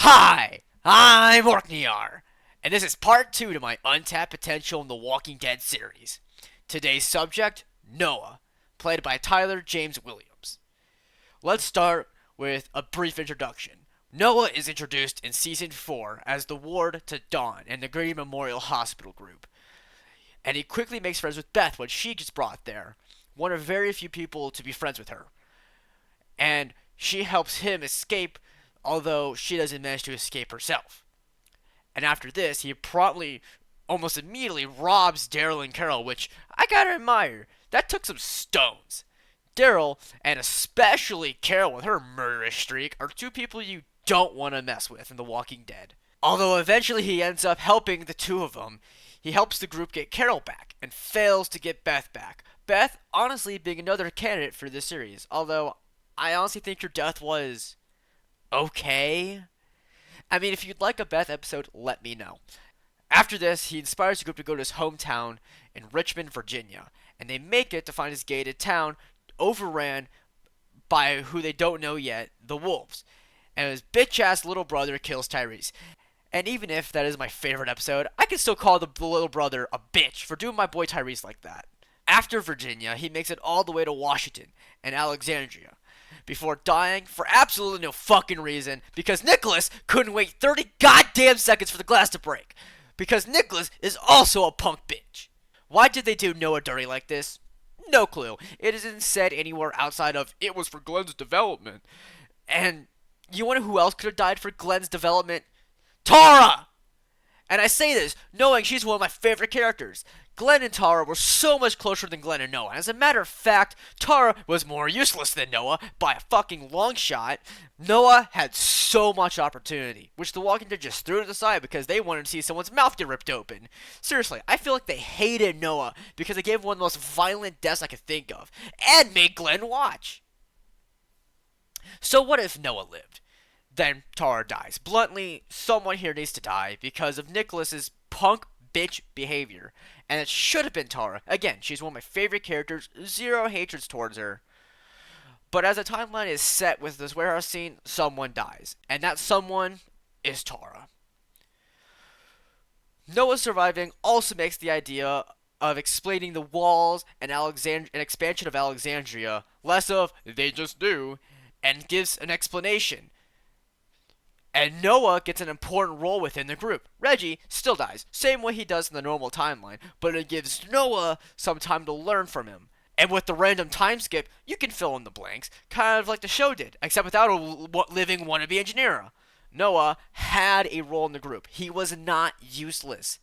Hi, I'm Orkneyar, and this is part 2 to my Untapped Potential in the Walking Dead series. Today's subject, Noah, played by Tyler James Williams. Let's start with a brief introduction. Noah is introduced in Season 4 as the ward to Dawn in the Grady Memorial Hospital group, and he quickly makes friends with Beth when she gets brought there, one of very few people to be friends with her. And she helps him escape, although she doesn't manage to escape herself. And after this, he promptly, almost immediately, robs Daryl and Carol, which I gotta admire. That took some stones. Daryl, and especially Carol with her murderous streak, are two people you don't want to mess with in The Walking Dead. Although eventually he ends up helping the two of them, he helps the group get Carol back and fails to get Beth back. Beth, honestly, being another candidate for this series, although I honestly think your death was okay. I mean, if you'd like a Beth episode, let me know. After this, he inspires the group to go to his hometown in Richmond, Virginia, and they make it to find his gated town overran by who they don't know yet, the wolves. And his bitch-ass little brother kills Tyrese. And even if that is my favorite episode, I can still call the little brother a bitch for doing my boy Tyrese like that. After Virginia, he makes it all the way to Washington and Alexandria, before dying for absolutely no fucking reason, because Nicholas couldn't wait 30 goddamn seconds for the glass to break. Because Nicholas is also a punk bitch. Why did they do Noah dirty like this? No clue. It isn't said anywhere outside of, it was for Glenn's development. And you wonder who else could have died for Glenn's development? Tara! And I say this knowing she's one of my favorite characters. Glenn and Tara were so much closer than Glenn and Noah. As a matter of fact, Tara was more useless than Noah by a fucking long shot. Noah had so much opportunity, which The Walking Dead just threw to the side because they wanted to see someone's mouth get ripped open. Seriously, I feel like they hated Noah because they gave him one of the most violent deaths I could think of, and made Glenn watch. So what if Noah lived? Then Tara dies. Bluntly, someone here needs to die because of Nicholas's punk bitch behavior. And it should have been Tara. Again, she's one of my favorite characters. Zero hatreds towards her. But as the timeline is set with this warehouse scene, someone dies. And that someone is Tara. Noah surviving also makes the idea of explaining the walls and an expansion of Alexandria less of they just do, and gives an explanation. And Noah gets an important role within the group. Reggie still dies, same way he does in the normal timeline, but it gives Noah some time to learn from him. And with the random time skip, you can fill in the blanks, kind of like the show did, except without a living wannabe engineer. Noah had a role in the group. He was not useless.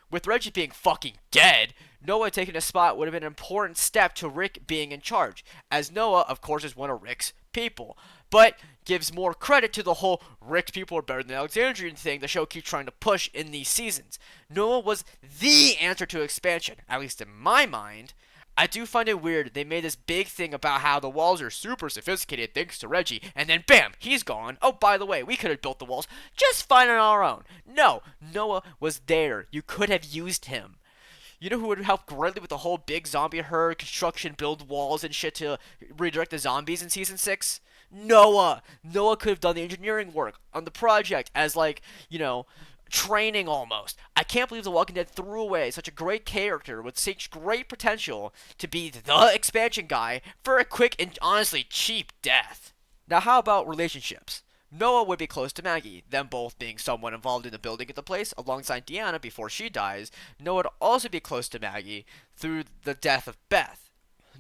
With Reggie being fucking dead, Noah taking a spot would have been an important step to Rick being in charge, as Noah, of course, is one of Rick's people. But gives more credit to the whole Rick's people are better than Alexandrian thing the show keeps trying to push in these seasons. Noah was the answer to expansion, at least in my mind. I do find it weird they made this big thing about how the walls are super sophisticated thanks to Reggie, and then bam, he's gone. Oh, by the way, we could have built the walls just fine on our own. No, Noah was there. You could have used him. You know who would help greatly with the whole big zombie herd, construction, build walls and shit to redirect the zombies in Season 6? Noah! Noah could have done the engineering work on the project as, like, training almost. I can't believe The Walking Dead threw away such a great character with such great potential to be the expansion guy for a quick and honestly cheap death. Now, how about relationships? Noah would be close to Maggie, them both being somewhat involved in the building of the place alongside Deanna before she dies. Noah would also be close to Maggie through the death of Beth.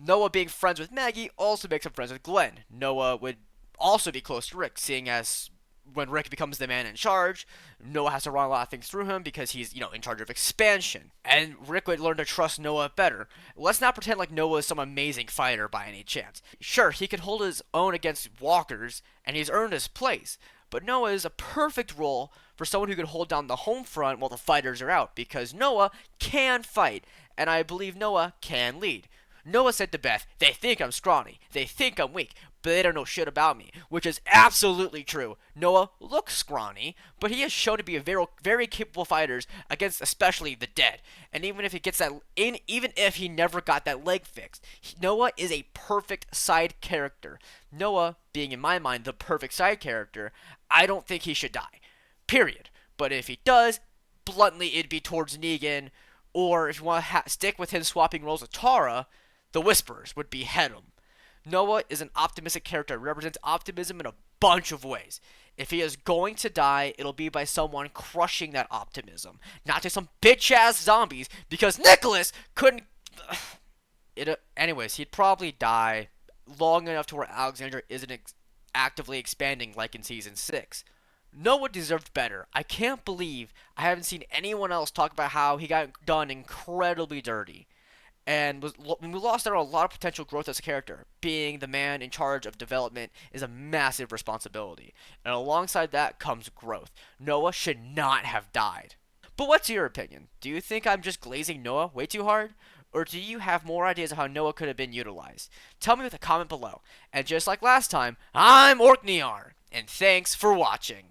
Noah being friends with Maggie also makes him friends with Glenn. Noah would also be close to Rick, seeing as when Rick becomes the man in charge, Noah has to run a lot of things through him because he's, in charge of expansion. And Rick would learn to trust Noah better. Let's not pretend like Noah is some amazing fighter by any chance. Sure, he can hold his own against walkers, and he's earned his place. But Noah is a perfect role for someone who can hold down the home front while the fighters are out, because Noah can fight, and I believe Noah can lead. Noah said to Beth, they think I'm scrawny, they think I'm weak, but they don't know shit about me, which is absolutely true. Noah looks scrawny, but he has shown to be a very, very capable fighter against especially the dead. And even if he never got that leg fixed, Noah is a perfect side character. Noah being, in my mind, the perfect side character, I don't think he should die. period. But if he does, bluntly, it'd be towards Negan, or if you want to stick with him swapping roles with Tara, the Whisperers would behead him. Noah is an optimistic character, represents optimism in a bunch of ways. If he is going to die, it'll be by someone crushing that optimism, not just some bitch ass zombies, because Nicholas couldn't. Anyways, he'd probably die long enough to where Alexandria isn't actively expanding like in season 6. Noah deserved better. I can't believe I haven't seen anyone else talk about how he got done incredibly dirty. And when we lost out on a lot of potential growth as a character. Being the man in charge of development is a massive responsibility. And alongside that comes growth. Noah should not have died. But what's your opinion? Do you think I'm just glazing Noah way too hard? Or do you have more ideas of how Noah could have been utilized? Tell me with a comment below. And just like last time, I'm Orkneyar, and thanks for watching.